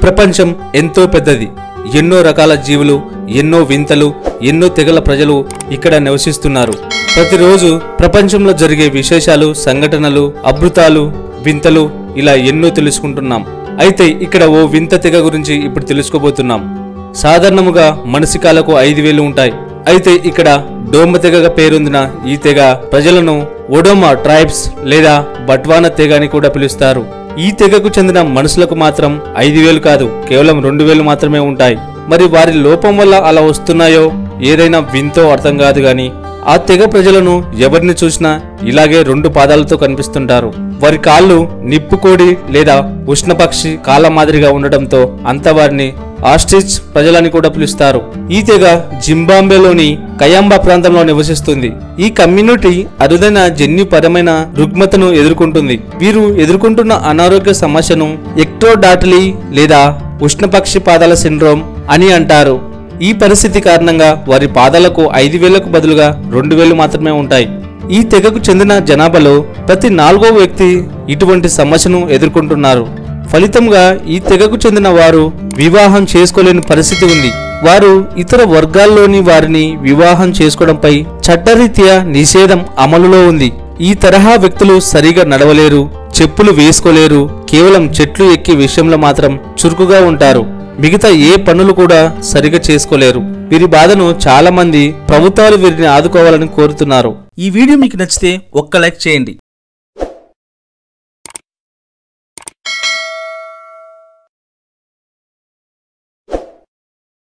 ప్రపంచం ఎంతో పెద్దది. ఎన్నో రకాల జీవులు, ఎన్నో వింతలు, ఎన్నో తెగల ప్రజలు ఇక్కడ నివసిస్తున్నారు. ప్రతిరోజు ప్రపంచంలో జరిగే విశేషాలు, సంఘటనలు, అద్భుతాలు, వింతలు ఇలా ఎన్నో తెలుసుకుంటున్నాం. అయితే ఇక్కడ ఓ వింత తెగ గురించి ఇప్పుడు తెలుసుకోబోతున్నాం. సాధారణముగా మనిషి కాళ్ళకు 5 వేలు ఉంటాయి. అయితే ఇక్కడ డోమ తెగగా పేరొందిన ఈ తెగ ప్రజలను ఒడోమా ట్రైబ్స్ లేదా బట్వానా తెగ అని కూడా పిలుస్తారు. ఈ తెగకు చెందిన మనుషులకు మాత్రం 5 వేలు కాదు, కేవలం 2 వేలు మాత్రమే ఉంటాయి. మరి వారి లోపం వల్ల అలా వస్తున్నాయో ఏదైనా వింతో అర్థం కాదు గాని ఆ తెగ ప్రజలను ఎవరిని చూసినా ఇలాగే 2 పాదాలతో కనిపిస్తుంటారు. వారి కాళ్ళు నిప్పుకోడి లేదా ఉష్ణపక్షి కాళ్ళ మాదిరిగా ఉండటంతో అంత వారిని ఆస్ట్రిచ్ ప్రజలని కూడా పిలుస్తారు. ఈ తెగ జింబాబ్వేలోని కయాంబా ప్రాంతంలో నివసిస్తుంది. ఈ కమ్యూనిటీ అరుదైన జన్యుపరమైన రుగ్మతను ఎదుర్కొంటుంది. వీరు ఎదుర్కొంటున్న అనారోగ్య సమస్యను ఎక్టోడాటిలీ లేదా ఉష్ణపక్షి పాదాల సిండ్రోమ్ అని అంటారు. ఈ పరిస్థితి కారణంగా వారి పాదాలకు 5 వేలకు బదులుగా 2 వేలు మాత్రమే ఉంటాయి. ఈ తెగకు చెందిన జనాభాలో ప్రతి 4వ వ్యక్తి ఇటువంటి సమస్యను ఎదుర్కొంటున్నారు. ఫలితంగా ఈ తెగకు చెందిన వారు వివాహం చేసుకోలేని పరిస్థితి ఉంది. వారు ఇతర వర్గాల్లోని వారిని వివాహం చేసుకోవడంపై చట్టరీత్యా నిషేధం అమలులో ఉంది. ఈ తరహా వ్యక్తులు సరిగా నడవలేరు, చెప్పులు వేసుకోలేరు, కేవలం చెట్లు ఎక్కే విషయంలో మాత్రం చురుకుగా ఉంటారు. మిగతా ఏ పనులు కూడా సరిగా చేసుకోలేరు. వీరి బాధను చాలా మంది ప్రభుత్వాలు వీరిని ఆదుకోవాలని కోరుతున్నారు. ఈ వీడియో మీకు నచ్చితే ఒక్క లైక్ చేయండి.